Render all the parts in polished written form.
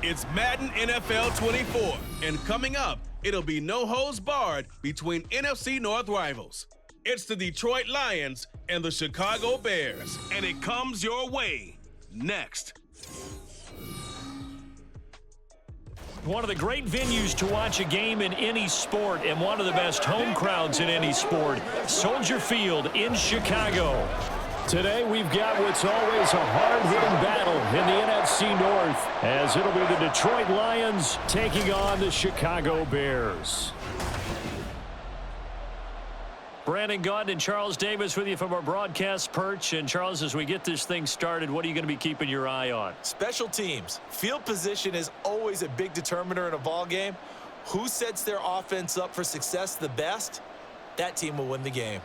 It's Madden NFL 24, and coming up, it'll be no holds barred between NFC North rivals. It's the Detroit Lions and the Chicago Bears, and it comes your way next. One of the great venues to watch a game in any sport and one of the best home crowds in any sport, Soldier Field in Chicago. Today we've got what's always a hard-hitting battle in the NFC North, as it'll be the Detroit Lions taking on the Chicago Bears. Brandon Gaudin and Charles Davis with you from our broadcast perch. And Charles, as we get this thing started, what are you going to be keeping your eye on? Special teams. Field position is always a big determiner in a ball game. Who sets their offense up for success the best? That team will win the game.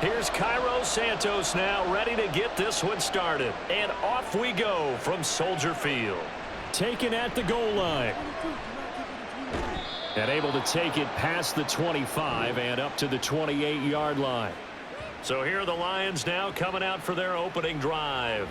Here's Cairo Santos now, ready to get this one started. And off we go from Soldier Field. Taken at the goal line. And able to take it past the 25 and up to the 28-yard line. So here are the Lions now coming out for their opening drive.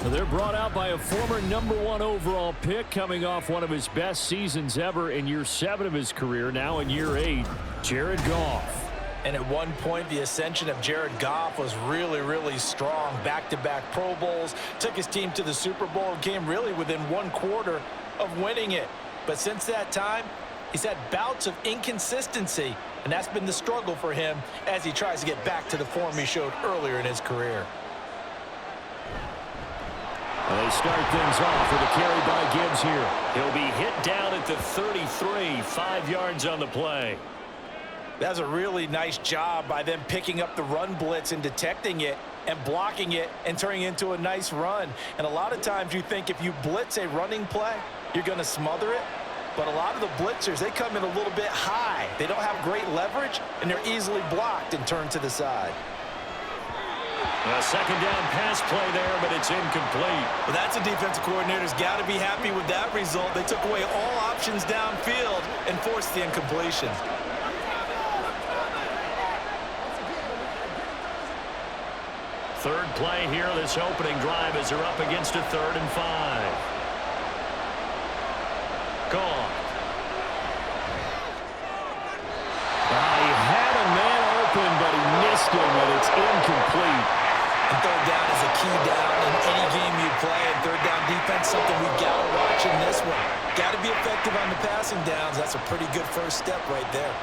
They're brought out by a former #1 overall pick, coming off one of his best seasons ever in year 7 of his career, now in year 8, Jared Goff. And at one point, the ascension of Jared Goff was really, really strong. Back-to-back Pro Bowls, took his team to the Super Bowl, and came really within 1/4 of winning it. But since that time, he's had bouts of inconsistency, and that's been the struggle for him as he tries to get back to the form he showed earlier in his career. Well, they start things off with a carry by Gibbs here. He'll be hit down at the 33, 5 yards on the play. That's a really nice job by them picking up the run blitz and detecting it and blocking it and turning it into a nice run. And a lot of times you think if you blitz a running play, you're going to smother it. But a lot of the blitzers, they come in a little bit high. They don't have great leverage, and they're easily blocked and turned to the side. A second down pass play there, but it's incomplete. Well, that's a defensive coordinator's got to be happy with that result. They took away all options downfield and forced the incompletion. Third play here, this opening drive, as they're up against a 3rd and 5. Gone. He had a man open, but he missed him, and it's incomplete. And third down is a key down in any game you play. And third down defense, something we've got to watch in this one. Got to be effective on the passing downs. That's a pretty good first step right there.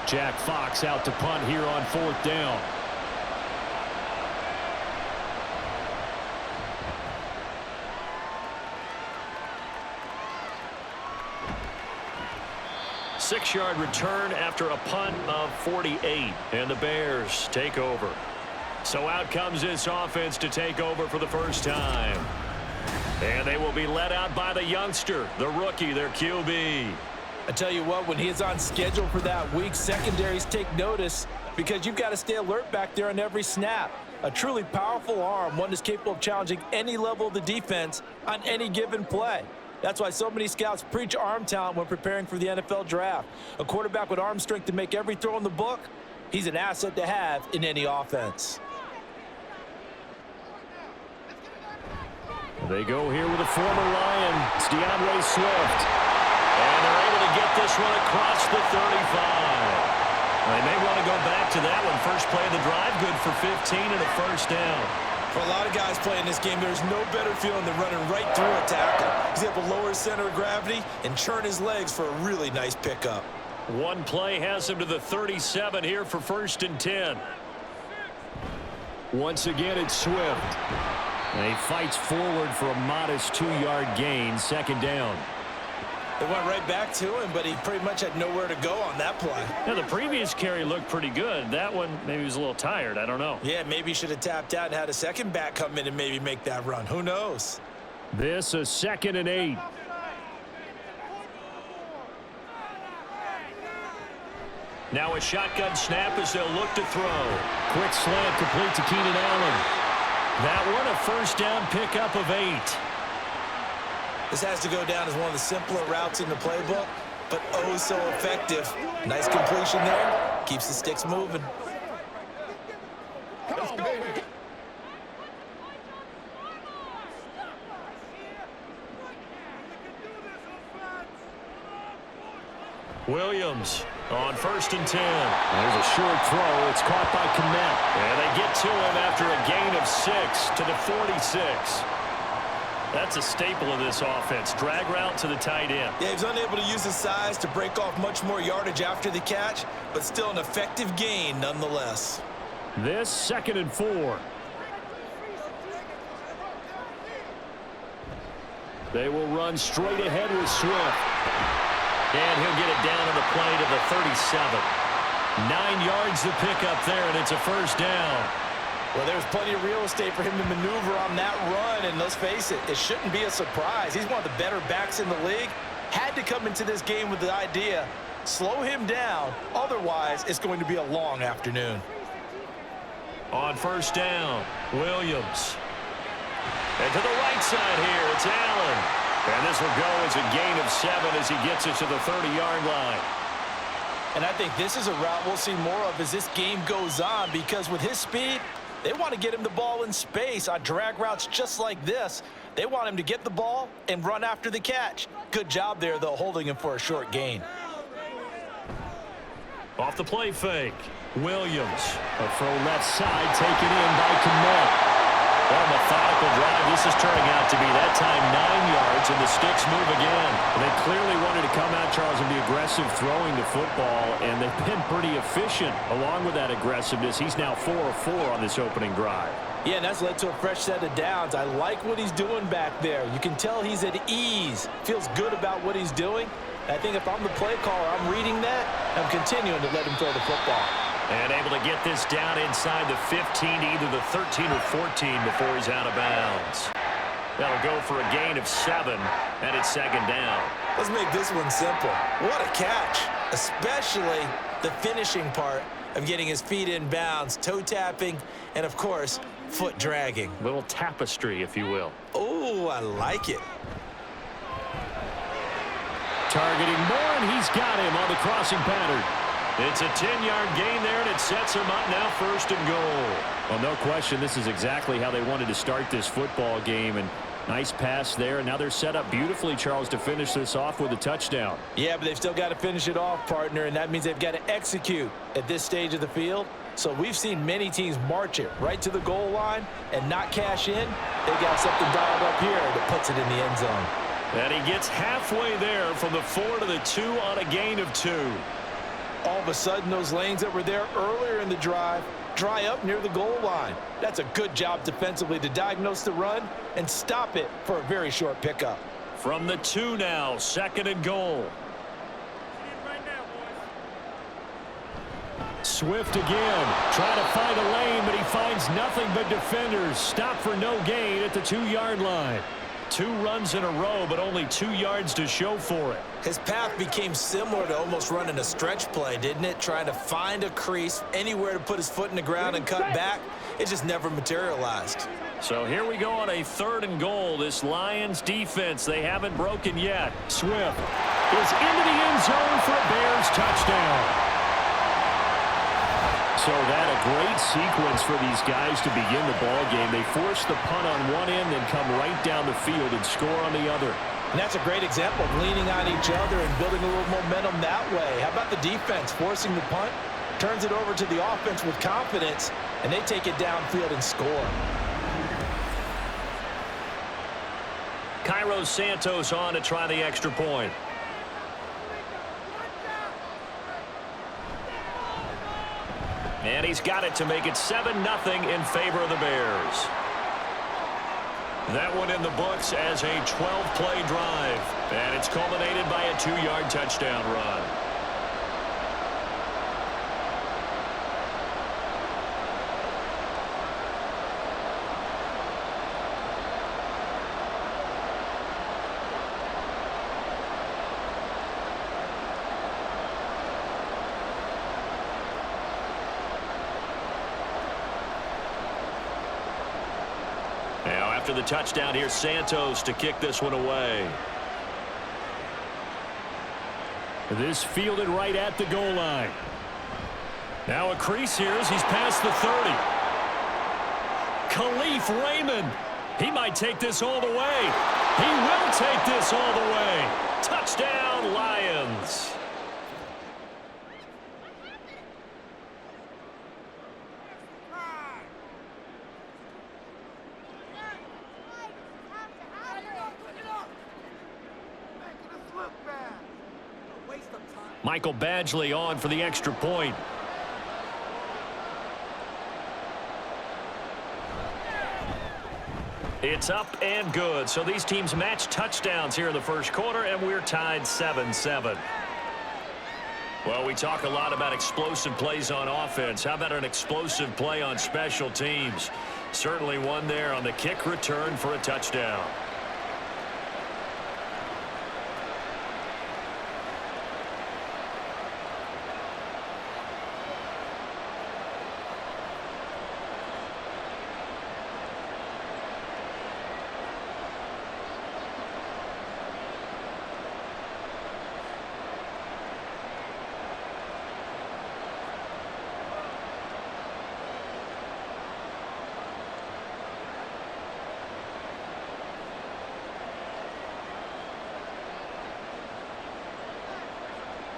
Jack Fox out to punt here on 4th down. Six-yard return after a punt of 48, and the Bears take over. So out comes this offense to take over for the first time. And they will be led out by the youngster, the rookie, their QB. I tell you what, when he's on schedule for that week, secondaries take notice because you've got to stay alert back there on every snap. A truly powerful arm, one that's capable of challenging any level of the defense on any given play. That's why so many scouts preach arm talent when preparing for the NFL draft. A quarterback with arm strength to make every throw in the book, he's an asset to have in any offense. They go here with a former Lion. It's DeAndre Swift. And they're able to get this one across the 35. They may want to go back to that one. First play of the drive, good for 15 and a first down. For a lot of guys playing this game, there's no better feeling than running right through a tackle. He's able to lower his center of gravity and churn his legs for a really nice pickup. One play has him to the 37 here for 1st and 10. Once again, it's Swift. And he fights forward for a modest 2-yard gain, second down. They went right back to him, but he pretty much had nowhere to go on that play. Now, the previous carry looked pretty good. That one, maybe he was a little tired. I don't know. Yeah, maybe he should have tapped out and had a second back come in and maybe make that run. Who knows? This is 2nd and 8. Now a shotgun snap as they'll look to throw. Quick slant complete to Keenan Allen. That one a first down pickup of 8. This has to go down as one of the simpler routes in the playbook, but oh so effective. Nice completion there. Keeps the sticks moving. Come on, baby. Williams on 1st and 10. There's a short throw. It's caught by Kmet. And they get to him after a gain of 6 to the 46. That's a staple of this offense. Drag route to the tight end. Yeah, he was unable to use his size to break off much more yardage after the catch, but still an effective gain nonetheless. This 2nd and 4. They will run straight ahead with Swift. And he'll get it down to the play to the 37. 9 yards to pick up there, and it's a first down. Well, there's plenty of real estate for him to maneuver on that run, and let's face it, it shouldn't be a surprise. He's one of the better backs in the league. Had to come into this game with the idea, slow him down, otherwise it's going to be a long afternoon. On first down, Williams. And to the right side here, it's Allen. And this will go as a gain of 7 as he gets it to the 30-yard line. And I think this is a route we'll see more of as this game goes on, because with his speed, they want to get him the ball in space on drag routes just like this. They want him to get the ball and run after the catch. Good job there, though, holding him for a short gain. Off the play fake, Williams. A throw left side taken in by Kmet. Well, methodical drive. This is turning out to be that time 9 yards, and the Stix move again. They clearly wanted to come out, Charles, and be aggressive throwing the football, and they've been pretty efficient along with that aggressiveness. He's now 4 of 4 on this opening drive. Yeah, and that's led to a fresh set of downs. I like what he's doing back there. You can tell he's at ease. Feels good about what he's doing. I think if I'm the play caller, I'm reading that. I'm continuing to let him throw the football. And able to get this down inside the 15 to either the 13 or 14 before he's out of bounds. That'll go for a gain of 7, and it's second down. Let's make this one simple. What a catch, especially the finishing part of getting his feet in bounds, toe tapping, and, of course, foot dragging. Little tapestry, if you will. Oh, I like it. Targeting more, and he's got him on the crossing pattern. It's a 10-yard gain there, and it sets him up now 1st and goal. Well, no question, this is exactly how they wanted to start this football game. And nice pass there, and now they're set up beautifully, Charles, to finish this off with a touchdown. Yeah, but they've still got to finish it off, partner, and that means they've got to execute at this stage of the field. So we've seen many teams march it right to the goal line and not cash in. They've got something dialed up here that puts it in the end zone. And he gets halfway there from the 4 to the 2 on a gain of 2. All of a sudden, those lanes that were there earlier in the drive dry up near the goal line. That's a good job defensively to diagnose the run and stop it for a very short pickup. From the 2 now, 2nd and goal. Swift again, trying to find a lane, but he finds nothing but defenders. Stop for no gain at the 2-yard line. 2 runs in a row, but only 2 yards to show for it. His path became similar to almost running a stretch play, didn't it? Trying to find a crease, anywhere to put his foot in the ground and cut back. It just never materialized. So here we go on a 3rd and goal. This Lions defense, they haven't broken yet. Swift is into the end zone for a Bears touchdown. So that a great sequence for these guys to begin the ball game. They force the punt on one end, then come right down the field and score on the other. And that's a great example of leaning on each other and building a little momentum that way. How about the defense forcing the punt? Turns it over to the offense with confidence, and they take it downfield and score. Cairo Santos on to try the extra point. And he's got it to make it 7-0 in favor of the Bears. That one in the books as a 12-play drive. And it's culminated by a 2-yard touchdown run. After the touchdown, here's Santos to kick this one away. This fielded right at the goal line. Now a crease here as he's past the 30. Khalif Raymond. He might take this all the way. He will take this all the way. Touchdown, Lions. Michael Badgley on for the extra point. It's up and good. So these teams match touchdowns here in the first quarter, and we're tied 7-7. Well, we talk a lot about explosive plays on offense. How about an explosive play on special teams? Certainly one there on the kick return for a touchdown.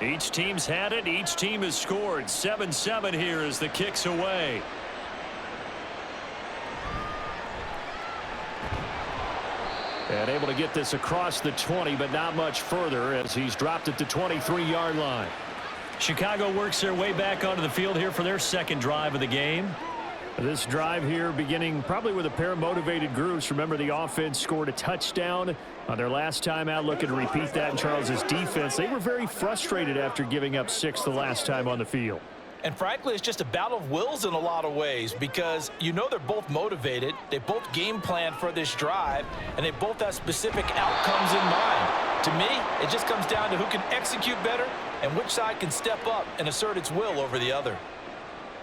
Each team's had it. Each team has scored. 7-7 here as the kick's away. And able to get this across the 20, but not much further as he's dropped it to 23-yard line. Chicago works their way back onto the field here for their second drive of the game. This drive here beginning probably with a pair of motivated groups. Remember, the offense scored a touchdown on their last time out. Looking to repeat that in Charles's defense. They were very frustrated after giving up 6 the last time on the field. And frankly, it's just a battle of wills in a lot of ways because you know they're both motivated. They both game plan for this drive, and they both have specific outcomes in mind. To me, it just comes down to who can execute better and which side can step up and assert its will over the other.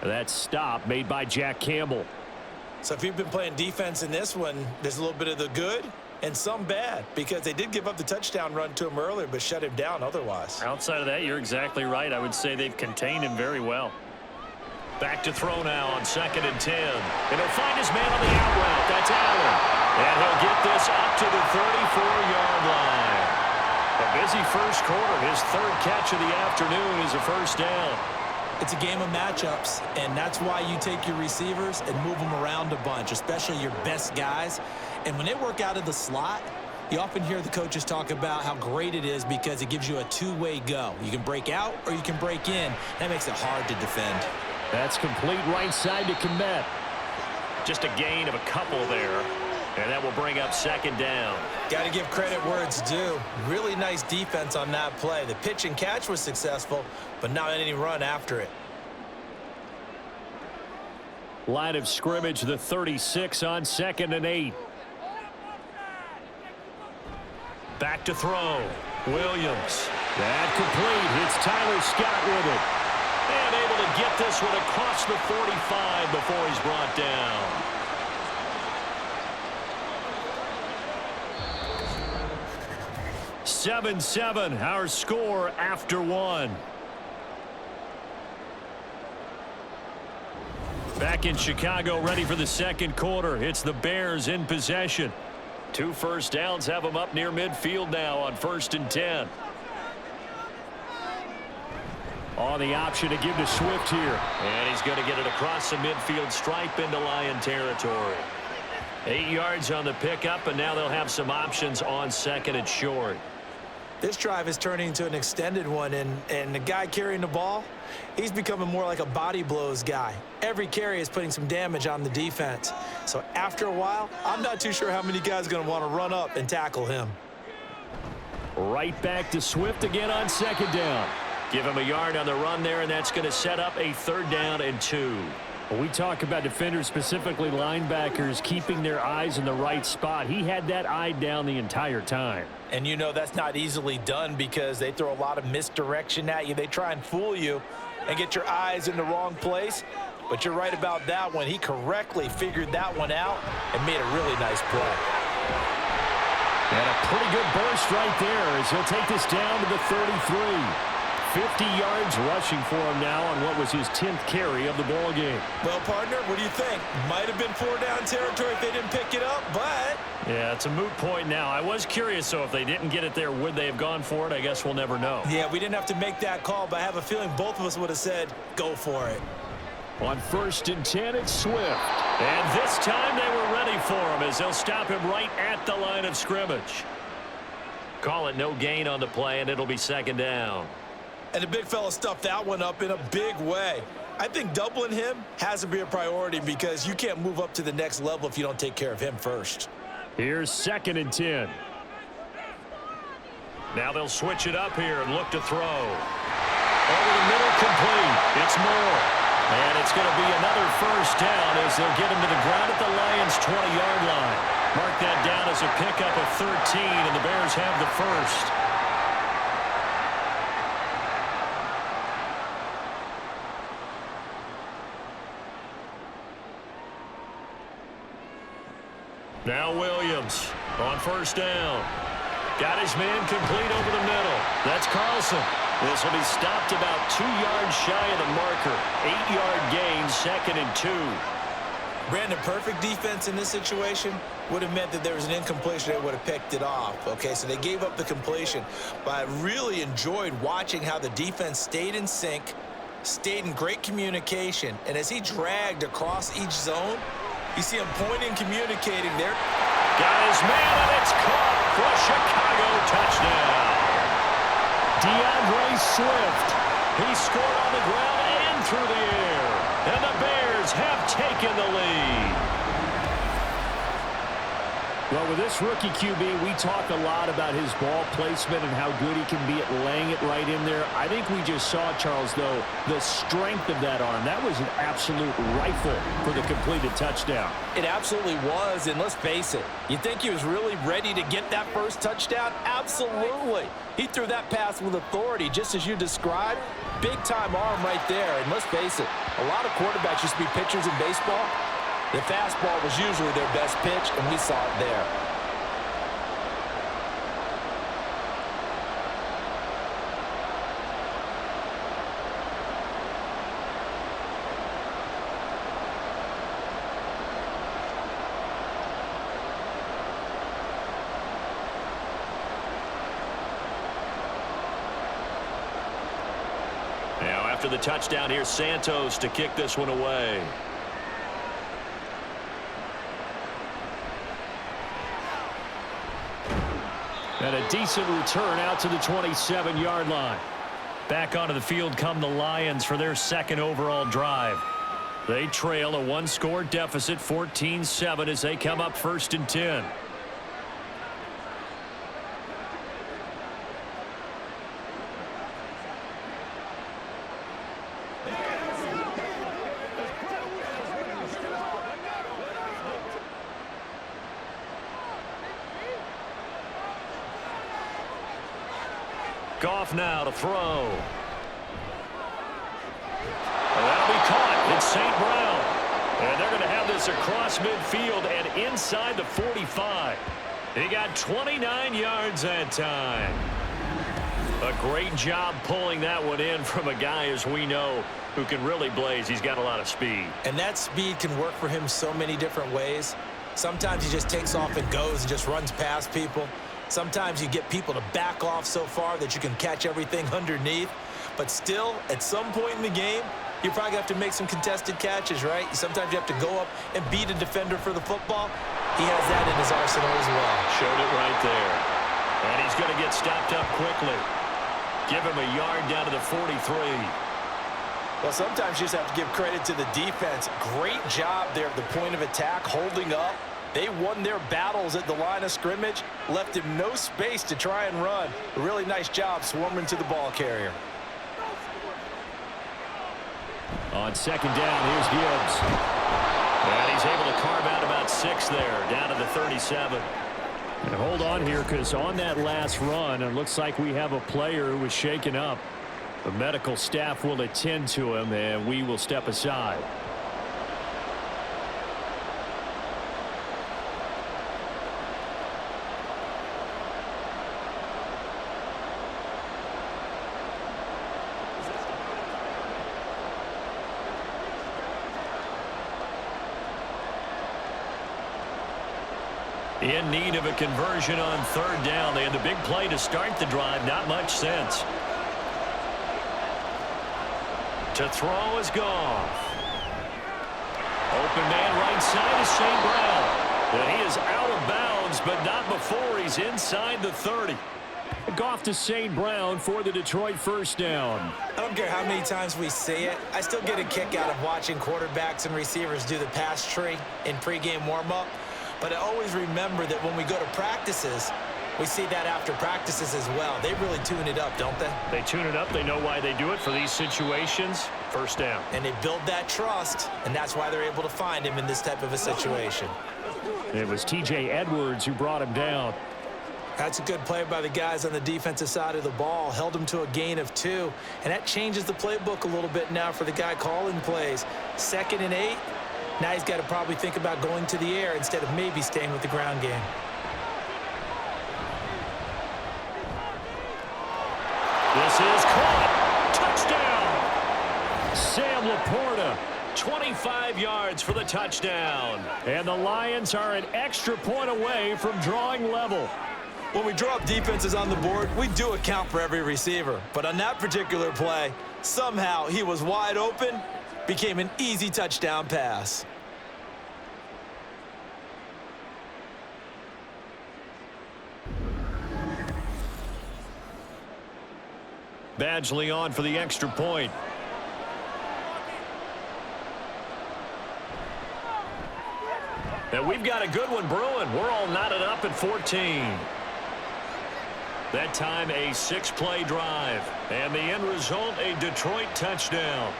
That stop made by Jack Campbell. So if you've been playing defense in this one, there's a little bit of the good and some bad because they did give up the touchdown run to him earlier but shut him down otherwise. Outside of that, you're exactly right. I would say they've contained him very well. Back to throw now on 2nd and 10. And he'll find his man on the out route. That's Allen. And he'll get this up to the 34-yard line. A busy first quarter. His 3rd catch of the afternoon is a first down. It's a game of matchups, and that's why you take your receivers and move them around a bunch, especially your best guys. And when they work out of the slot, you often hear the coaches talk about how great it is because it gives you a two-way go. You can break out or you can break in. That makes it hard to defend. That's complete right side to Kmet. Just a gain of a couple there. And that will bring up 2nd down. Got to give credit where it's due. Really nice defense on that play. The pitch and catch was successful, but not any run after it. Line of scrimmage, the 36 on 2nd and 8. Back to throw. Williams. That complete. It's Tyler Scott with it. And able to get this one across the 45 before he's brought down. (7-7) our score after 1. Back in Chicago, ready for the second quarter. It's the Bears in possession. 2 first downs have them up near midfield now on 1st and 10. On the option to give to Swift here. And he's going to get it across the midfield stripe into Lion territory. 8 yards on the pickup, and now they'll have some options on 2nd and short. This drive is turning into an extended one, and the guy carrying the ball, he's becoming more like a body blows guy. Every carry is putting some damage on the defense. So after a while, I'm not too sure how many guys are going to want to run up and tackle him. Right back to Swift again on second down. Give him a yard on the run there, and that's going to set up a 3rd down and 2. When we talk about defenders, specifically linebackers, keeping their eyes in the right spot, he had that eye down the entire time. And you know that's not easily done because they throw a lot of misdirection at you. They try and fool you and get your eyes in the wrong place. But you're right about that one. He correctly figured that one out and made a really nice play. And a pretty good burst right there as he'll take this down to the 33. 50 yards rushing for him now on what was his 10th carry of the ball game. Well, partner, what do you think? Might have been 4-down territory if they didn't pick it up, but... Yeah, it's a moot point now. I was curious, so if they didn't get it there, would they have gone for it? I guess we'll never know. Yeah, we didn't have to make that call, but I have a feeling both of us would have said, go for it. On 1st and 10, it's Swift. And this time they were ready for him as they'll stop him right at the line of scrimmage. Call it no gain on the play, and it'll be 2nd down. And the big fella stuffed that one up in a big way. I think doubling him has to be a priority because you can't move up to the next level if you don't take care of him first. Here's 2nd and 10. Now they'll switch it up here and look to throw. Over the middle, complete. It's Moore. And it's going to be another 1st down as they'll get him to the ground at the Lions' 20-yard line. Mark that down as a pickup of 13, and the Bears have the 1st. Now Williams on 1st down. Got his man complete over the middle. That's Carlson. This will be stopped about 2 yards shy of the marker. 8-yard gain, 2nd and 2. Brandon, perfect defense in this situation would have meant that there was an incompletion. They would have picked it off. Okay, so they gave up the completion. But I really enjoyed watching how the defense stayed in sync, stayed in great communication. And as he dragged across each zone, you see him pointing, communicating there. Got his man, and it's caught for a Chicago touchdown. DeAndre Swift. He scored on the ground and through the air. And the Bears have taken the lead. Well, with this rookie QB, we talk a lot about his ball placement and how good he can be at laying it right in there. I think we just saw, Charles, though, the strength of that arm. That was an absolute rifle for the completed touchdown. It absolutely was, and let's face it, you think he was really ready to get that first touchdown? Absolutely. He threw that pass with authority, just as you described. Big-time arm right there, and let's face it, a lot of quarterbacks used to be pitchers in baseball. The fastball was usually their best pitch, and we saw it there. Now after the touchdown, here's Santos to kick this one away. And a decent return out to the 27-yard line. Back onto the field come the Lions for their 2nd overall drive. They trail a 1-score deficit, 14-7, as they come up 1st and 10. Goff now to throw. Well, that'll be caught. It's St. Brown. And they're going to have this across midfield and inside the 45. He got 29 yards that time. A great job pulling that one in from a guy, as we know, who can really blaze. He's got a lot of speed. And that speed can work for him so many different ways. Sometimes he just takes off and goes and just runs past people. Sometimes you get people to back off so far that you can catch everything underneath. But still, at some point in the game, you probably have to make some contested catches, right? Sometimes you have to go up and beat a defender for the football. He has that in his arsenal as well. Showed it right there. And he's going to get stopped up quickly. Give him a yard down to the 43. Well, sometimes you just have to give credit to the defense. Great job there at the point of attack, holding up. They won their battles at the line of scrimmage, left him no space to try and run. A really nice job swarming to the ball carrier. On second down, here's Gibbs. And he's able to carve out about 6 there, down to the 37. And hold on here, because on that last run, it looks like we have a player who was shaken up. The medical staff will attend to him, and we will step aside. In need of a conversion on third down. They had the big play to start the drive. Not much sense. To throw is Goff. Open man right side is St. Brown. And he is out of bounds, but not before he's inside the 30. Goff to St. Brown for the Detroit first down. I don't care how many times we say it. I still get a kick out of watching quarterbacks and receivers do the pass tree in pregame warm-up. But I always remember that when we go to practices, we see that after practices as well. They really tune it up, don't they? They tune it up. They know why they do it for these situations. First down. And they build that trust, and that's why they're able to find him in this type of a situation. It was T.J. Edwards who brought him down. That's a good play by the guys on the defensive side of the ball. Held him to a gain of 2. And that changes the playbook a little bit now for the guy calling plays. 2nd and 8. Now he's got to probably think about going to the air instead of maybe staying with the ground game. This is caught. Touchdown. Sam Laporta. 25 yards for the touchdown. And the Lions are an extra point away from drawing level. When we draw up defenses on the board, we do account for every receiver. But on that particular play, somehow he was wide open, became an easy touchdown pass. Badgley on for the extra point. And we've got a good one brewing. We're all knotted up at 14. That time a 6-play drive. And the end result, a Detroit touchdown.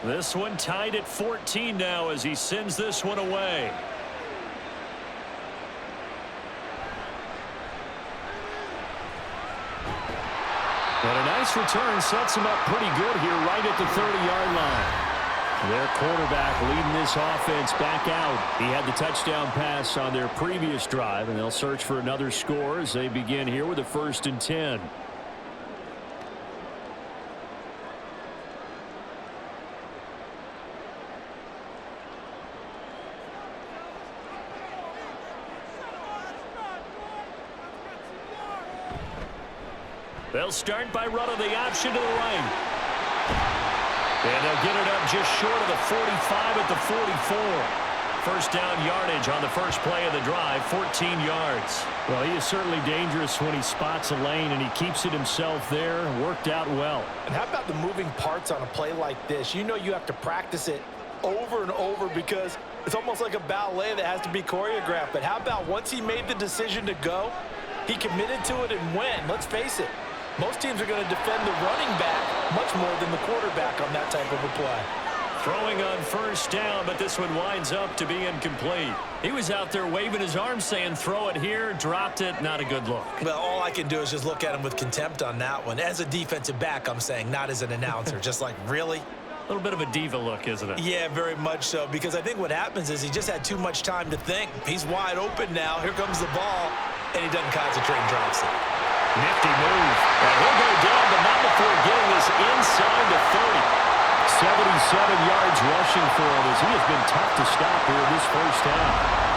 This one tied at 14 now as he sends this one away. And a nice return sets him up pretty good here right at the 30-yard line. Their quarterback leading this offense back out. He had the touchdown pass on their previous drive, and they'll search for another score as they begin here with a 1st and 10. They'll start by running the option to the right. And they'll get it up just short of the 45 at the 44. First down yardage on the first play of the drive, 14 yards. Well, he is certainly dangerous when he spots a lane, and he keeps it himself there. Worked out well. And how about the moving parts on a play like this? You know you have to practice it over and over because it's almost like a ballet that has to be choreographed. But how about once he made the decision to go, he committed to it and went. Let's face it. Most teams are going to defend the running back much more than the quarterback on that type of a play. Throwing on first down, but this one winds up to be incomplete. He was out there waving his arms saying, throw it here, dropped it, not a good look. Well, all I can do is just look at him with contempt on that one. As a defensive back, I'm saying, not as an announcer. Just like, really? A little bit of a diva look, isn't it? Yeah, very much so, because I think what happens is he just had too much time to think. He's wide open now. Here comes the ball, and he doesn't concentrate and drops it. Nifty move. And he'll go down, but not before getting this inside the 30. yards rushing for him as he has been tough to stop here in this first half.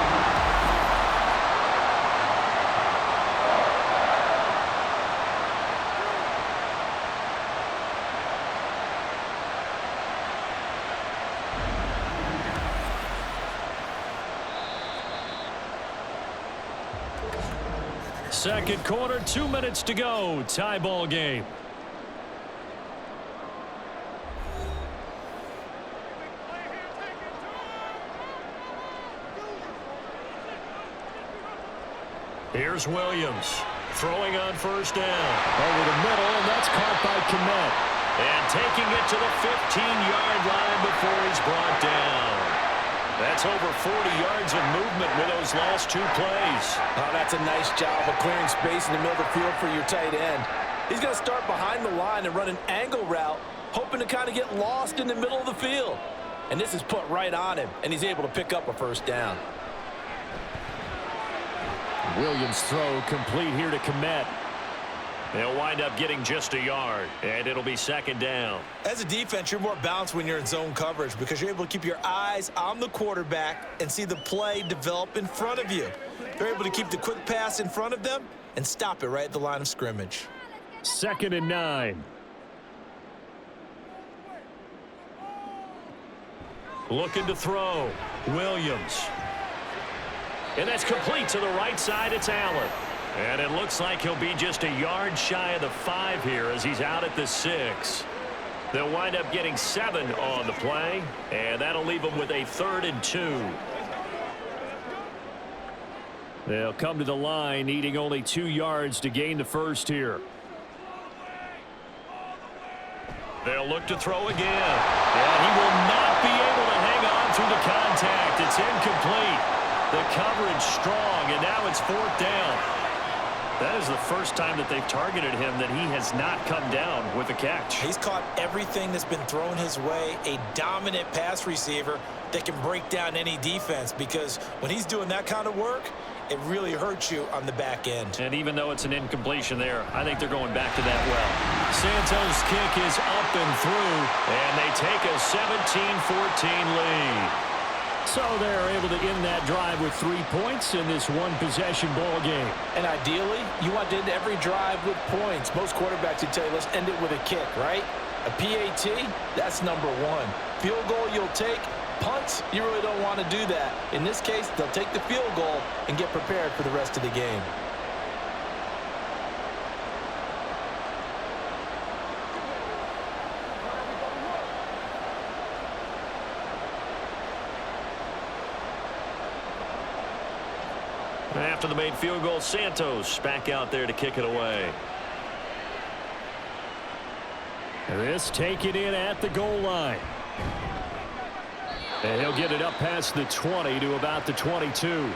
Second quarter, 2 minutes to go. Tie ball game. Here's Williams throwing on first down. Over the middle, and that's caught by Kmet. And taking it to the 15-yard line before he's brought down. That's over 40 yards of movement with those last two plays. Oh, that's a nice job of clearing space in the middle of the field for your tight end. He's going to start behind the line and run an angle route, hoping to kind of get lost in the middle of the field. And this is put right on him, and he's able to pick up a first down. Williams' throw complete here to Kmet. They'll wind up getting just a yard, and it'll be second down. As a defense, you're more balanced when you're in zone coverage because you're able to keep your eyes on the quarterback and see the play develop in front of you. They're able to keep the quick pass in front of them and stop it right at the line of scrimmage. 2nd and 9. Looking to throw. Williams. And that's complete to the right side. It's Allen. And it looks like he'll be just a yard shy of the 5 here as he's out at the 6. They'll wind up getting 7 on the play, and that'll leave them with a 3rd and 2. They'll come to the line needing only 2 yards to gain the first here. They'll look to throw again. And he will not be able to hang on through the contact. It's incomplete. The coverage strong, and now it's 4th down. That is the first time that they've targeted him that he has not come down with a catch. He's caught everything that's been thrown his way, a dominant pass receiver that can break down any defense, because when he's doing that kind of work, it really hurts you on the back end. And even though it's an incompletion there, I think they're going back to that well. Santos' kick is up and through, and they take a 17-14 lead. So they're able to end that drive with 3 points in this one-possession ball game. And ideally, you want to end every drive with points. Most quarterbacks would tell you, let's end it with a kick, right? A PAT, that's number 1. Field goal you'll take. Punts, you really don't want to do that. In this case, they'll take the field goal and get prepared for the rest of the game. After the made field goal, Santos back out there to kick it away. This taken in at the goal line. And he'll get it up past the 20 to about the 22.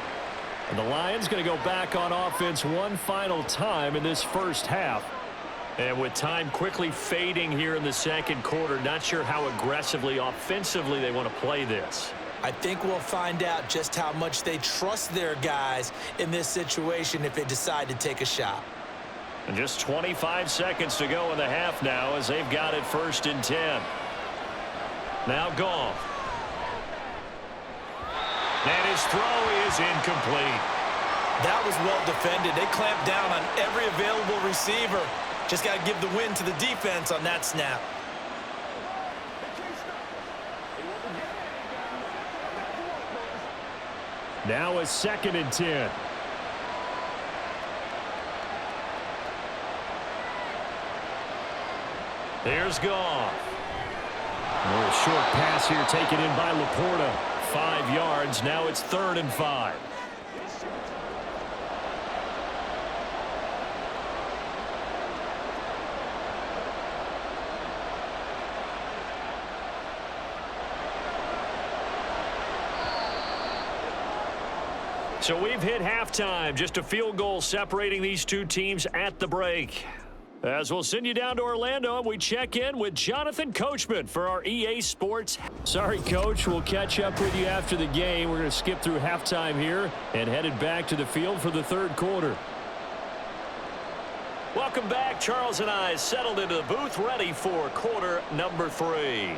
And the Lions going to go back on offense one final time in this first half. And with time quickly fading here in the second quarter, not sure how aggressively, offensively they want to play this. I think we'll find out just how much they trust their guys in this situation if they decide to take a shot. And just 25 seconds to go in the half now as they've got it 1st and 10. Now Goff. And his throw is incomplete. That was well defended. They clamped down on every available receiver. Just got to give the win to the defense on that snap. Now a 2nd and 10. There's Goff. A little short pass here taken in by Laporta. 5 yards. Now it's 3rd and 5. So we've hit halftime. Just a field goal separating these two teams at the break. As we'll send you down to Orlando, and we check in with Jonathan Coachman for our EA Sports. Sorry, Coach. We'll catch up with you after the game. We're going to skip through halftime here and headed back to the field for the 3rd quarter. Welcome back. Charles and I settled into the booth, ready for quarter number 3.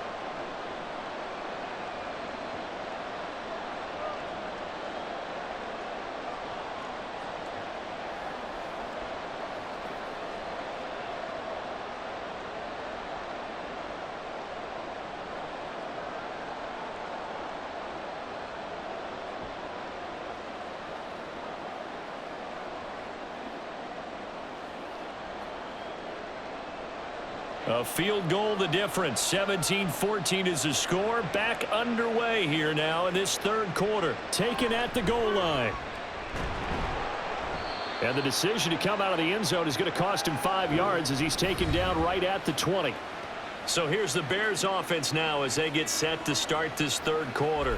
A field goal the difference. 17-14 is the score. Back underway here now in this third quarter. Taken at the goal line. And the decision to come out of the end zone is going to cost him 5 yards as he's taken down right at the 20. So here's the Bears offense now as they get set to start this third quarter.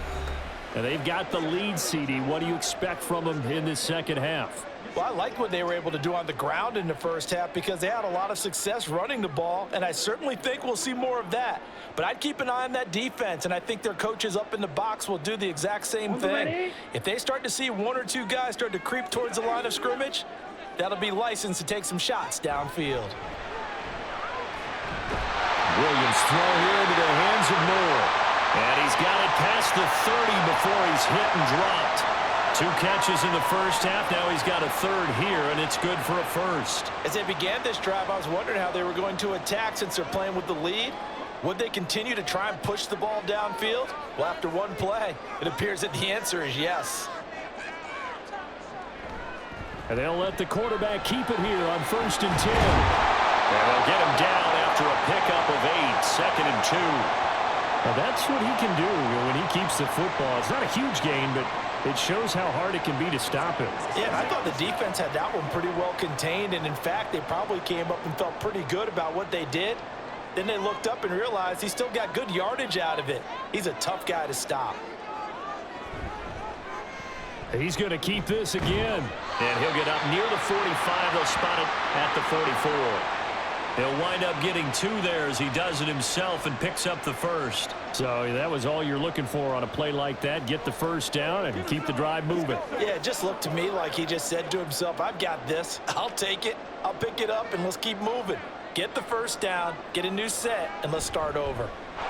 And they've got the lead, CD. What do you expect from them in this second half? Well, I liked what they were able to do on the ground in the first half because they had a lot of success running the ball, and I certainly think we'll see more of that. But I'd keep an eye on that defense, and I think their coaches up in the box will do the exact same thing. If they start to see one or two guys start to creep towards the line of scrimmage, that'll be licensed to take some shots downfield. Williams throw here into the hands of Moore. And he's got it past the 30 before he's hit and dropped. 2 catches in the first half. Now he's got a third here, and it's good for a first. As they began this drive, I was wondering how they were going to attack since they're playing with the lead. Would they continue to try and push the ball downfield? Well, after one play, it appears that the answer is yes. And they'll let the quarterback keep it here on 1st and 10. And they'll get him down after a pickup of 8, 2nd and 2. Now that's what he can do when he keeps the football. It's not a huge gain, but it shows how hard it can be to stop him. Yeah, I thought the defense had that one pretty well contained, and in fact, they probably came up and felt pretty good about what they did. Then they looked up and realized he still got good yardage out of it. He's a tough guy to stop. He's going to keep this again. And he'll get up near the 45. They'll spot it at the 44. He'll wind up getting 2 there as he does it himself and picks up the first. So that was all you're looking for on a play like that. Get the first down and keep the drive moving. Yeah, it just looked to me like he just said to himself, I've got this. I'll take it. I'll pick it up, and let's keep moving. Get the first down, get a new set, and let's start over.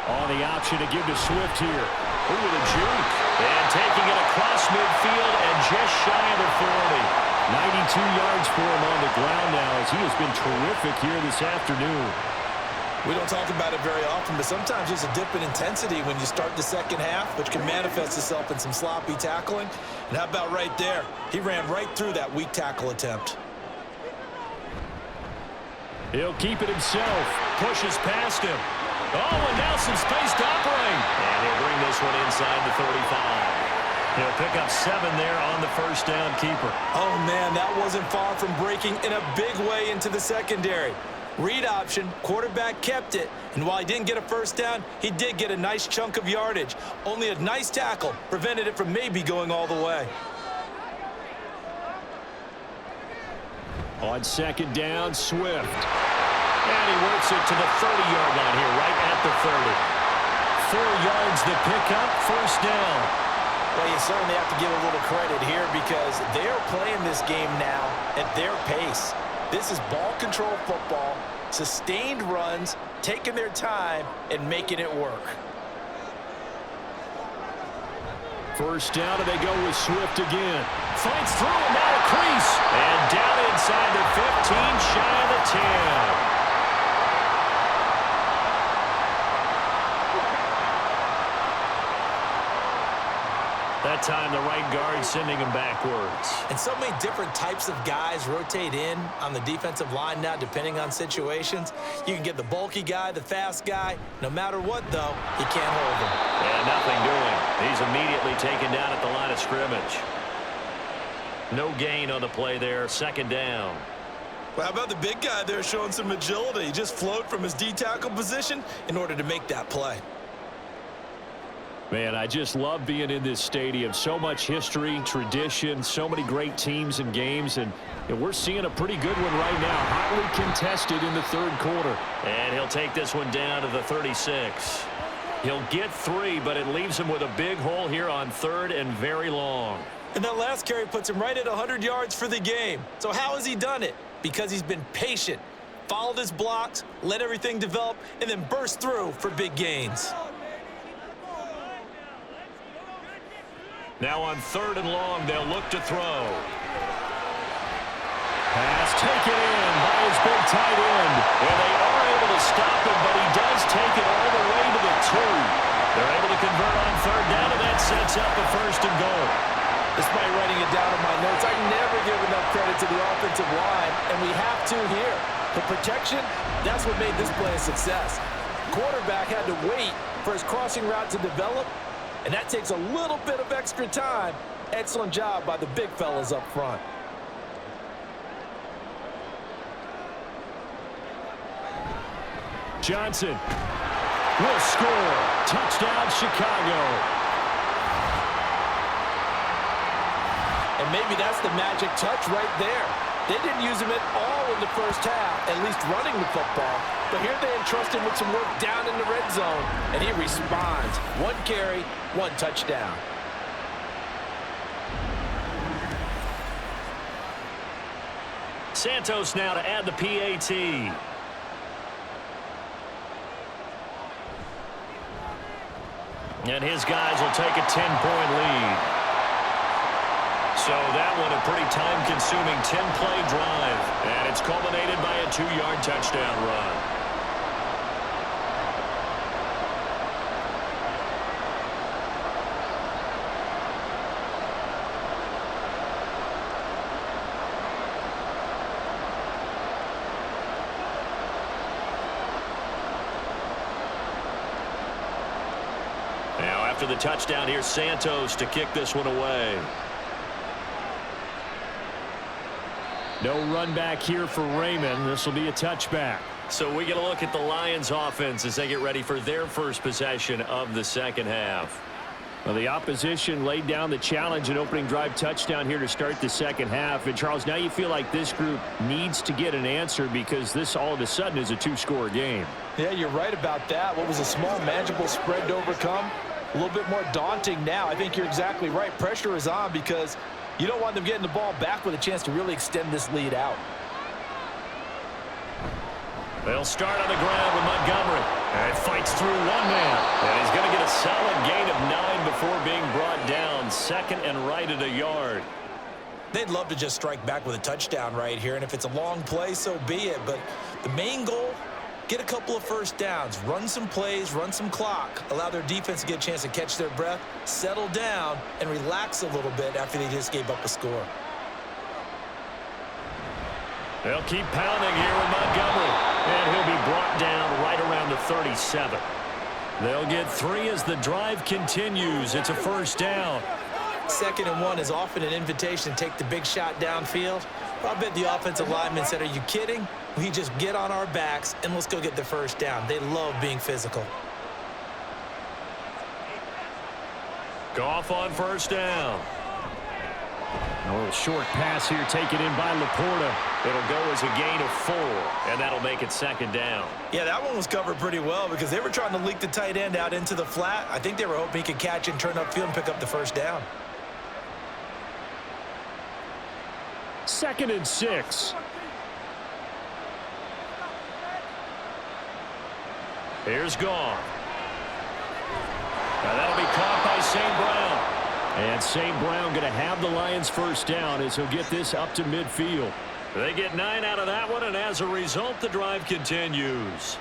On the option to give to Swift here. Ooh, the juke. And taking it across midfield and just shy of the 40. 92 yards for him on the ground now as he has been terrific here this afternoon. We don't talk about it very often, but sometimes there's a dip in intensity when you start the second half, which can manifest itself in some sloppy tackling. And how about right there? He ran right through that weak tackle attempt. He'll keep it himself. Pushes past him. Oh, and now some space to operate. And he'll bring this one inside the 35. He'll pick up 7 there on the first down keeper. Oh, man, that wasn't far from breaking in a big way into the secondary. Read option, quarterback kept it, and while he didn't get a first down, he did get a nice chunk of yardage. Only a nice tackle prevented it from maybe going all the way. On 2nd down, Swift. And he works it to the 30-yard line here, right at the 30. 4 yards the pickup, first down. Well, you certainly have to give a little credit here because they're playing this game now at their pace. This is ball control football, sustained runs, taking their time, and making it work. First down, and they go with Swift again. Fights through, and now a crease. And down inside the 15, shy of the 10. That time, the right guard sending him backwards. And so many different types of guys rotate in on the defensive line now, depending on situations. You can get the bulky guy, the fast guy. No matter what, though, you can't hold him. And nothing doing. He's immediately taken down at the line of scrimmage. No gain on the play there. 2nd down. Well, how about the big guy there showing some agility? He just flowed from his D-tackle position in order to make that play. Man, I just love being in this stadium. So much history, tradition, so many great teams and games, and we're seeing a pretty good one right now. Hotly contested in the third quarter. And he'll take this one down to the 36. He'll get 3, but it leaves him with a big hole here on 3rd and very long. And that last carry puts him right at 100 yards for the game. So how has he done it? Because he's been patient, followed his blocks, let everything develop, and then burst through for big gains. Now on 3rd and long, they'll look to throw. Pass taken in by his big tight end. And they are able to stop him, but he does take it all the way to the 2. They're able to convert on 3rd down, and that sets up a 1st and goal. Despite writing it down in my notes, I never give enough credit to the offensive line, and we have to here. The protection, that's what made this play a success. Quarterback had to wait for his crossing route to develop, and that takes a little bit of extra time. Excellent job by the big fellas up front. Johnson will score. Touchdown, Chicago. And maybe that's the magic touch right there. They didn't use him at all in the first half, at least running the football. But here they entrust him with some work down in the red zone, and he responds. 1 carry, 1 touchdown. Santos now to add the PAT. And his guys will take a 10-point lead. So that one a pretty time-consuming 10-play drive. And it's culminated by a 2-yard touchdown run. Now after the touchdown, here's Santos to kick this one away. No run back here for Raymond. This will be a touchback. So we get a look at the Lions offense as they get ready for their first possession of the second half. Well, the opposition laid down the challenge and opening drive touchdown here to start the second half. And, Charles, now you feel like this group needs to get an answer because this all of a sudden is a 2-score game. Yeah, you're right about that. What was a small, manageable spread to overcome? A little bit more daunting now. I think you're exactly right. Pressure is on because you don't want them getting the ball back with a chance to really extend this lead out. They'll start on the ground with Montgomery. And fights through one man. And he's going to get a solid gain of 9 before being brought down. Second and right at a yard. They'd love to just strike back with a touchdown right here. And if it's a long play, so be it. But the main goal, get a couple of first downs, run some plays, run some clock, allow their defense to get a chance to catch their breath, settle down, and relax a little bit after they just gave up a score. They'll keep pounding here with Montgomery. And he'll be brought down right around the 37. They'll get 3 as the drive continues. It's a first down. 2nd and 1 is often an invitation to take the big shot downfield. I bet the offensive lineman said, are you kidding? We just get on our backs and let's go get the first down. They love being physical. Goff on first down. A little short pass here taken in by Laporta. It'll go as a gain of 4, and that'll make it 2nd down. Yeah, that one was covered pretty well because they were trying to leak the tight end out into the flat. I think they were hoping he could catch it and turn upfield and pick up the first down. 2nd and 6. Here's Goff. Now that'll be caught by St. Brown. And St. Brown going to have the Lions first down as he'll get this up to midfield. They get 9 out of that one, and as a result, the drive continues.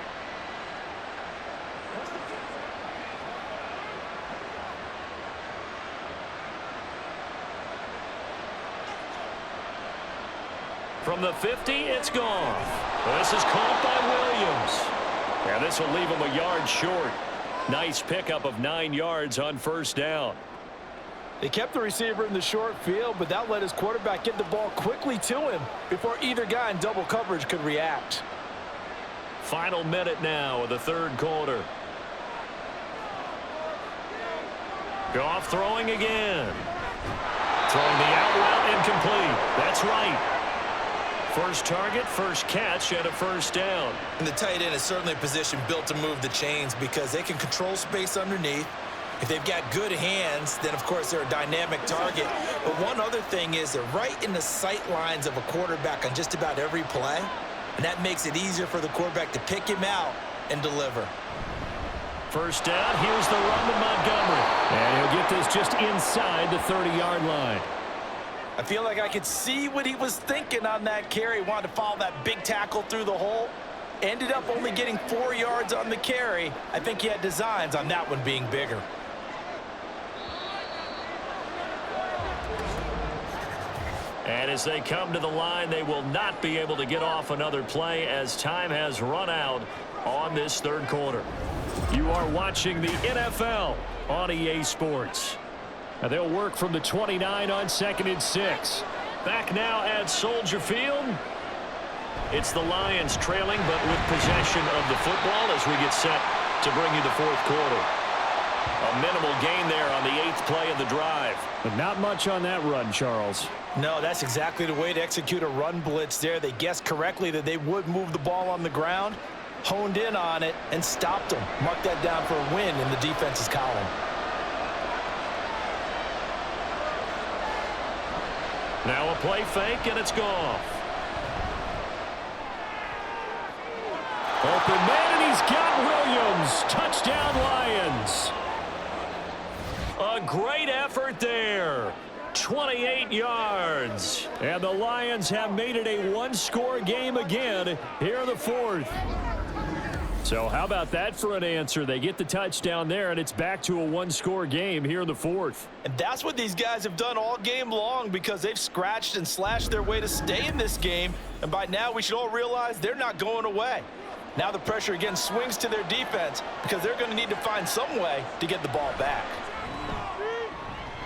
From the 50, it's Goff. This is caught by Williams. And this will leave him a yard short. Nice pickup of 9 yards on first down. They kept the receiver in the short field, but that let his quarterback get the ball quickly to him before either guy in double coverage could react. Final minute now of the 3rd quarter. Goff throwing again. Throwing the out route incomplete. That's right. First target, first catch, and a first down. And the tight end is certainly a position built to move the chains because they can control space underneath. If they've got good hands, then, of course, they're a dynamic target. But one other thing is they're right in the sight lines of a quarterback on just about every play, and that makes it easier for the quarterback to pick him out and deliver. First down, here's the run to Montgomery. And he'll get this just inside the 30-yard line. I feel like I could see what he was thinking on that carry. He wanted to follow that big tackle through the hole. Ended up only getting 4 yards on the carry. I think he had designs on that one being bigger. And as they come to the line, they will not be able to get off another play as time has run out on this third quarter. You are watching the NFL on EA Sports. Now they'll work from the 29 on 2nd and 6. Back now at Soldier Field. It's the Lions trailing, but with possession of the football as we get set to bring you the fourth quarter. A minimal gain there on the 8th play of the drive. But not much on that run, Charles. No, that's exactly the way to execute a run blitz there. They guessed correctly that they would move the ball on the ground, honed in on it, and stopped them. Mark that down for a win in the defense's column. Now a play fake, and it's Goff. Open man, and he's got Williams. Touchdown, Lions. A great effort there. 28 yards. And the Lions have made it a one-score game again here in the fourth. So how about that for an answer? They get the touchdown there, and it's back to a one-score game here in the fourth. And that's what these guys have done all game long because they've scratched and slashed their way to stay in this game. And by now, we should all realize they're not going away. Now the pressure again swings to their defense because they're going to need to find some way to get the ball back.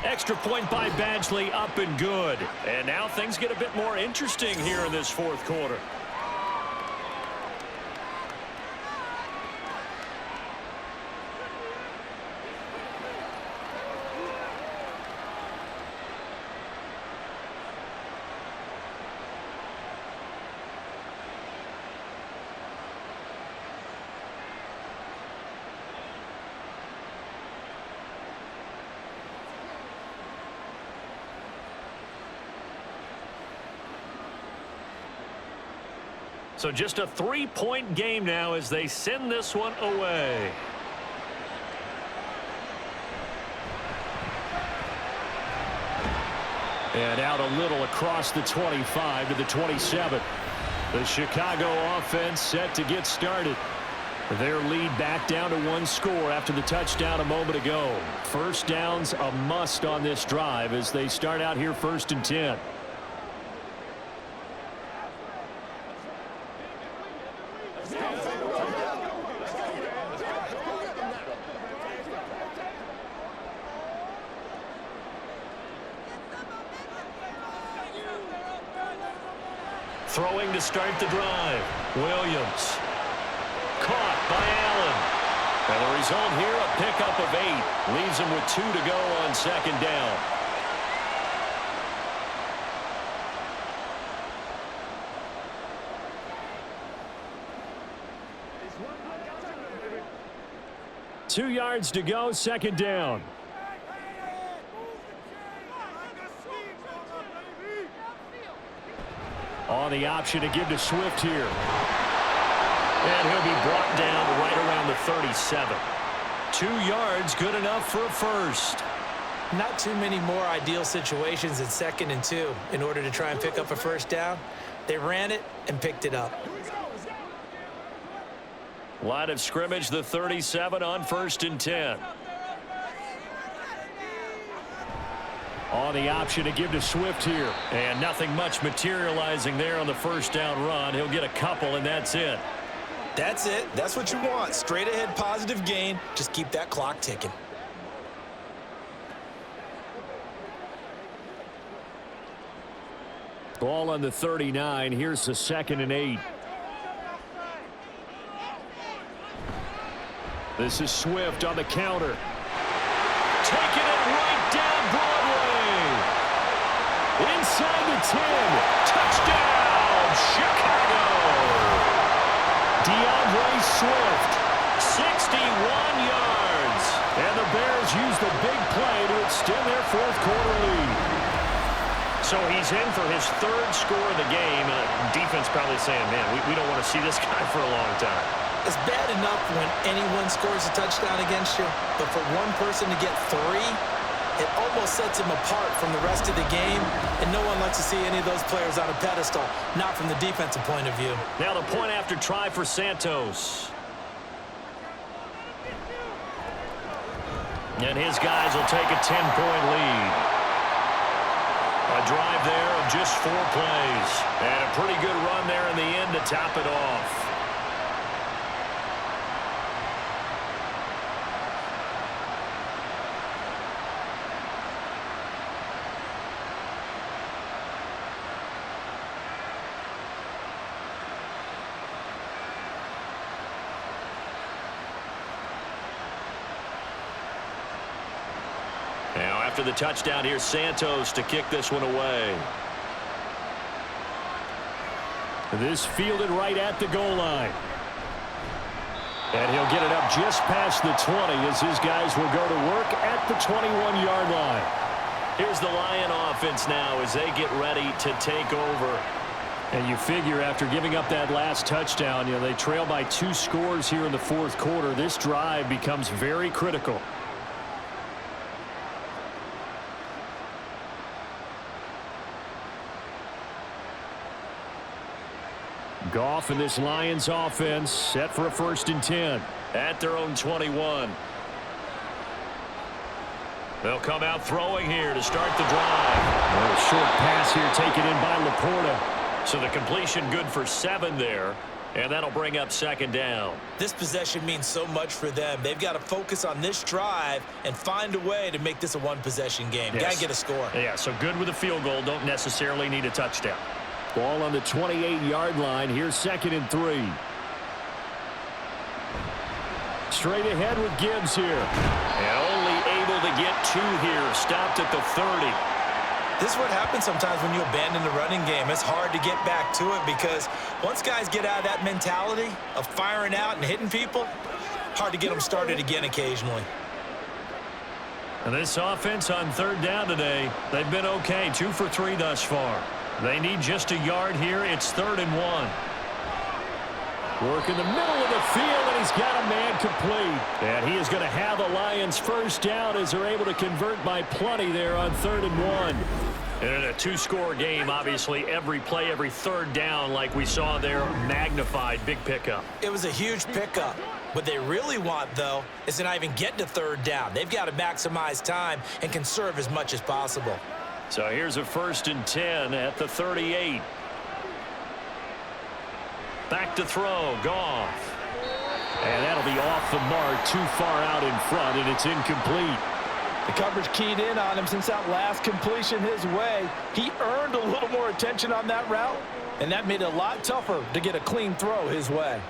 Extra point by Badgley, up and good. And now things get a bit more interesting here in this fourth quarter. So just a 3-point game now as they send this one away. And out a little across the 25 to the 27. The Chicago offense set to get started. Their lead back down to one score after the touchdown a moment ago. First down's a must on this drive as they start out here 1st and 10. Throwing to start the drive. Williams. Caught by Allen. And the result here, a pickup of 8. Leaves him with 2 to go on 2nd down. Two yards to go, 2nd down. On the option to give to Swift here. And he'll be brought down right around the 37. 2 yards, good enough for a first. Not too many more ideal situations in 2nd and 2 in order to try and pick up a first down. They ran it and picked it up. Line of scrimmage, the 37 on 1st and 10. On the option to give to Swift here. And nothing much materializing there on the first down run. He'll get a couple, and that's it. That's it. That's what you want. Straight ahead positive gain. Just keep that clock ticking. Ball on the 39. Here's the 2nd and 8. This is Swift on the counter. Taking it right down Broadway. Inside the 10. Touchdown, Chicago. DeAndre Swift. 61 yards. And the Bears use the big play to extend their fourth quarter lead. So he's in for his 3rd score of the game. Defense probably saying, man, we don't want to see this guy for a long time. It's bad enough when anyone scores a touchdown against you, but for one person to get 3, it almost sets him apart from the rest of the game, and no one likes to see any of those players on a pedestal, not from the defensive point of view. Now the point after try for Santos. And his guys will take a 10-point lead. A drive there of just 4 plays. And a pretty good run there in the end to top it off. Now, after the touchdown, here's Santos to kick this one away. This fielded right at the goal line. And he'll get it up just past the 20 as his guys will go to work at the 21-yard line. Here's the Lion offense now as they get ready to take over. And you figure after giving up that last touchdown, they trail by 2 scores here in the 4th quarter. This drive becomes very critical. Goff and this Lions offense set for a 1st and 10. At their own 21. They'll come out throwing here to start the drive. A short pass here taken in by Laporta. So the completion good for 7 there. And that'll bring up 2nd down. This possession means so much for them. They've got to focus on this drive and find a way to make this a 1-possession game. Yes. Got to get a score. Yeah, so good with a field goal. Don't necessarily need a touchdown. Ball on the 28-yard line. Here's 2nd and 3. Straight ahead with Gibbs here. And only able to get 2 here. Stopped at the 30. This is what happens sometimes when you abandon the running game. It's hard to get back to it because once guys get out of that mentality of firing out and hitting people, hard to get them started again occasionally. And this offense on 3rd down today, they've been okay. 2 for 3 thus far. They need just a yard here. It's 3rd and 1. Work in the middle of the field, and he's got a man complete. And he is going to have the Lions 1st down as they're able to convert by plenty there on 3rd and 1. And in a 2-score game, obviously, every play, every 3rd down, like we saw there, magnified. Big pickup. It was a huge pickup. What they really want, though, is to not even get to 3rd down. They've got to maximize time and conserve as much as possible. So here's a 1st and 10 at the 38. Back to throw, Goff. And that'll be off the mark, too far out in front, and it's incomplete. The coverage keyed in on him since that last completion his way. He earned a little more attention on that route, and that made it a lot tougher to get a clean throw his way.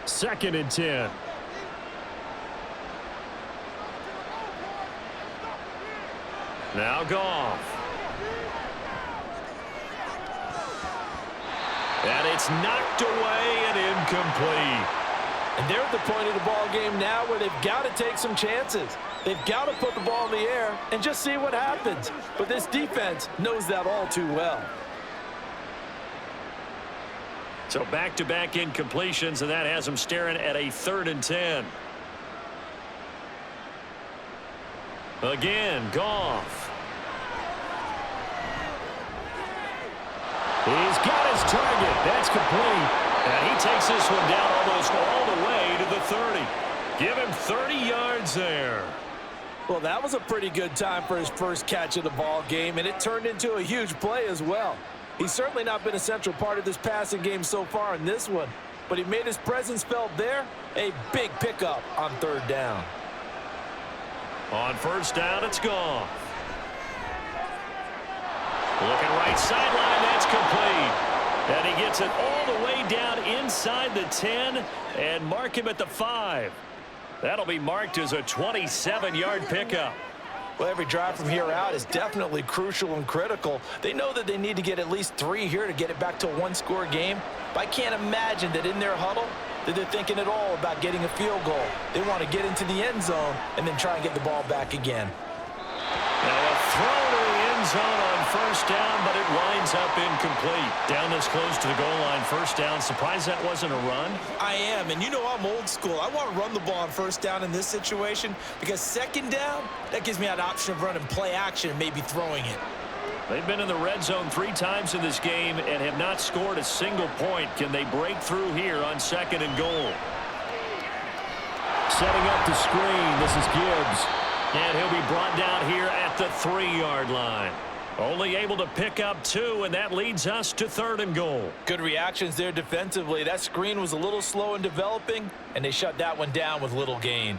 2nd and 10. Now Goff. And it's knocked away and incomplete. And they're at the point of the ball game now where they've got to take some chances. They've got to put the ball in the air and just see what happens. But this defense knows that all too well. So back-to-back incompletions, and that has them staring at a 3rd and 10. Again, Goff. He's got his target. That's complete. And he takes this one down almost all the way to the 30. Give him 30 yards there. Well, that was a pretty good time for his first catch of the ball game, and it turned into a huge play as well. He's certainly not been a central part of this passing game so far in this one, but he made his presence felt there. A big pickup on 3rd down. On 1st down, it's Goff. Looking right sideline, that's complete. And he gets it all the way down inside the 10 and mark him at the 5. That'll be marked as a 27-yard pickup. Well, every drive from here out is definitely crucial and critical. They know that they need to get at least 3 here to get it back to a 1-score game. But I can't imagine that in their huddle that they're thinking at all about getting a field goal. They want to get into the end zone and then try and get the ball back again. Now a throw to the end zone on 1st down, but it winds up incomplete. Down this close to the goal line, 1st down. Surprised that wasn't a run? I am, and you know I'm old school. I want to run the ball on 1st down in this situation because 2nd down, that gives me an option of running play action and maybe throwing it. They've been in the red zone 3 times in this game and have not scored a single point. Can they break through here on 2nd and goal? Setting up the screen. This is Gibbs. And he'll be brought down here at the 3-yard line. Only able to pick up 2, and that leads us to 3rd and goal. Good reactions there defensively. That screen was a little slow in developing, and they shut that one down with little gain.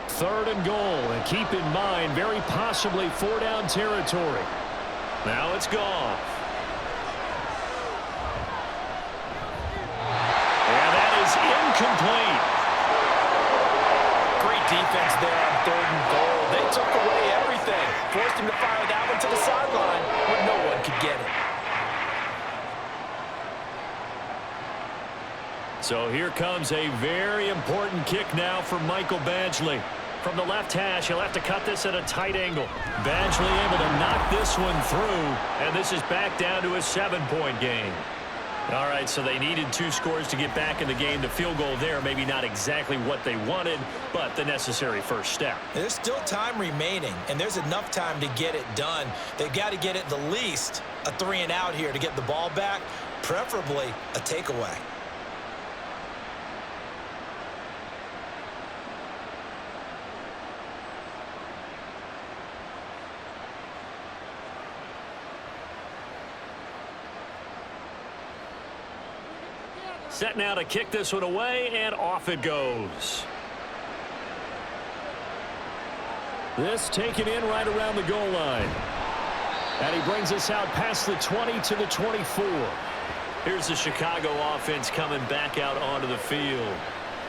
3rd and goal, and keep in mind, very possibly 4-down territory. Now it's Goff. And that is incomplete. Great defense there on 3rd and goal. They took away everything. Forced him to fire that one to the sideline where no one could get it. So here comes a very important kick now for Michael Badgley. From the left hash, he'll have to cut this at a tight angle. Badgley able to knock this one through, and this is back down to a 7-point game. All right, so they needed 2 scores to get back in the game. The field goal there, maybe not exactly what they wanted, but the necessary first step. There's still time remaining, and there's enough time to get it done. They've got to get at the least a 3-and-out here to get the ball back, preferably a takeaway. Set now to kick this one away, and off it goes. This taken in right around the goal line. And he brings us out past the 20 to the 24. Here's the Chicago offense coming back out onto the field.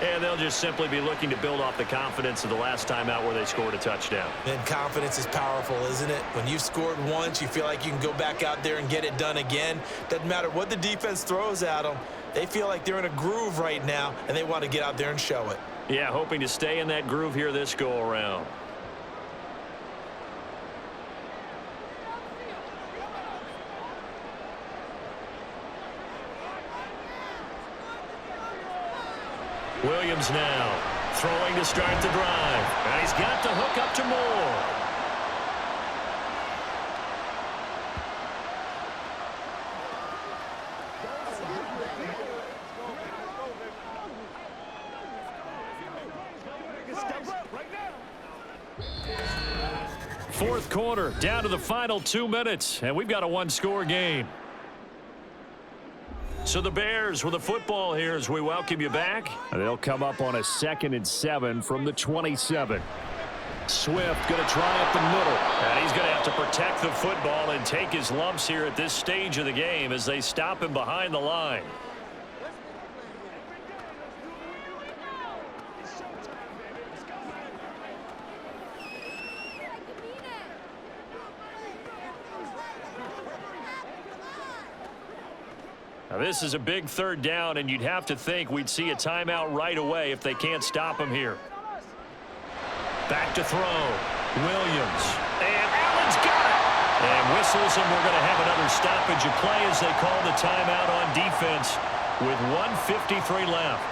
And they'll just simply be looking to build off the confidence of the last time out where they scored a touchdown. And confidence is powerful, isn't it? When you've scored once, you feel like you can go back out there and get it done again. Doesn't matter what the defense throws at them. They feel like they're in a groove right now, and they want to get out there and show it. Yeah, hoping to stay in that groove here this go-around. Williams now throwing to start the drive. And he's got the hook up to Moore. Fourth quarter, down to the final 2 minutes, and we've got a 1-score game. So the Bears with the football here as we welcome you back. They'll come up on a 2nd and 7 from the 27. Swift going to try up the middle. And he's going to have to protect the football and take his lumps here at this stage of the game as they stop him behind the line. Now this is a big 3rd down, and you'd have to think we'd see a timeout right away if they can't stop him here. Back to throw. Williams. And Allen's got it. And whistles, and we're going to have another stoppage of play as they call the timeout on defense with 1:53 left.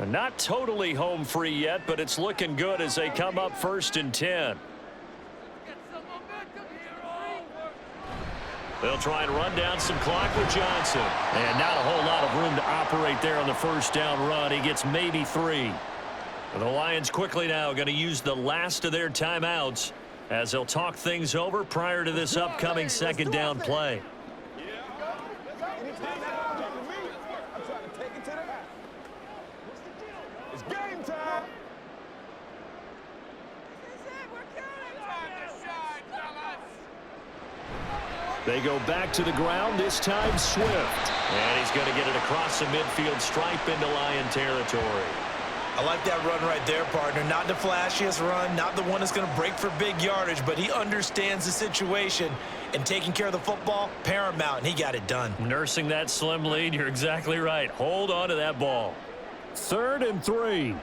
Not totally home free yet, but it's looking good as they come up 1st and 10. They'll try and run down some clock with Johnson. And not a whole lot of room to operate there on the 1st down run. He gets maybe 3. The Lions quickly now going to use the last of their timeouts as they'll talk things over prior to this upcoming 2nd down play. They go back to the ground, this time Swift. And he's going to get it across the midfield stripe into Lion territory. I like that run right there, partner. Not the flashiest run, not the one that's going to break for big yardage, but he understands the situation, and taking care of the football, paramount, and he got it done. Nursing that slim lead, you're exactly right. Hold on to that ball. 3rd and 3.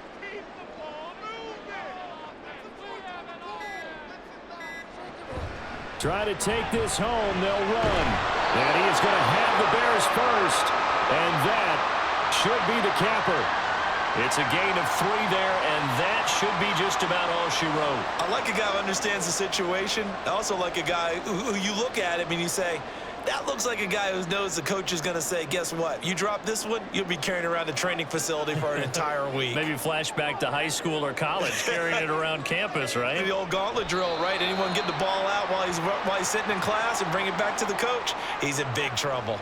Try to take this home. They'll run. And he is going to have the Bears first. And that should be the capper. It's a gain of 3 there, and that should be just about all she wrote. I like a guy who understands the situation. I also like a guy who you look at him and you say, that looks like a guy who knows the coach is going to say, guess what? You drop this one, you'll be carrying around a training facility for an entire week. Maybe flashback to high school or college, carrying it around campus, right? The old gauntlet drill, right? Anyone get the ball out while he's sitting in class and bring it back to the coach, he's in big trouble.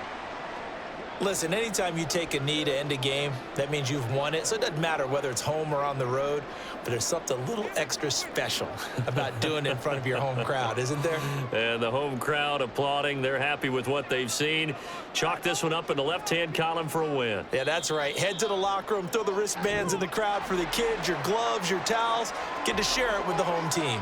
Listen, anytime you take a knee to end a game, that means you've won it. So it doesn't matter whether it's home or on the road, but there's something a little extra special about doing it in front of your home crowd, isn't there? And the home crowd applauding. They're happy with what they've seen. Chalk this one up in the left-hand column for a win. Yeah, that's right. Head to the locker room, throw the wristbands in the crowd for the kids, your gloves, your towels. Get to share it with the home team.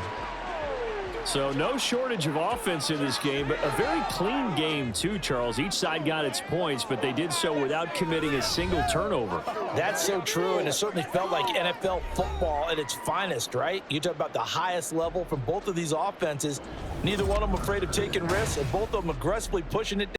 So no shortage of offense in this game, but a very clean game too, Charles. Each side got its points, but they did so without committing a single turnover. That's so true, and it certainly felt like NFL football at its finest, right? You talk about the highest level from both of these offenses. Neither one of them afraid of taking risks, and both of them aggressively pushing it down.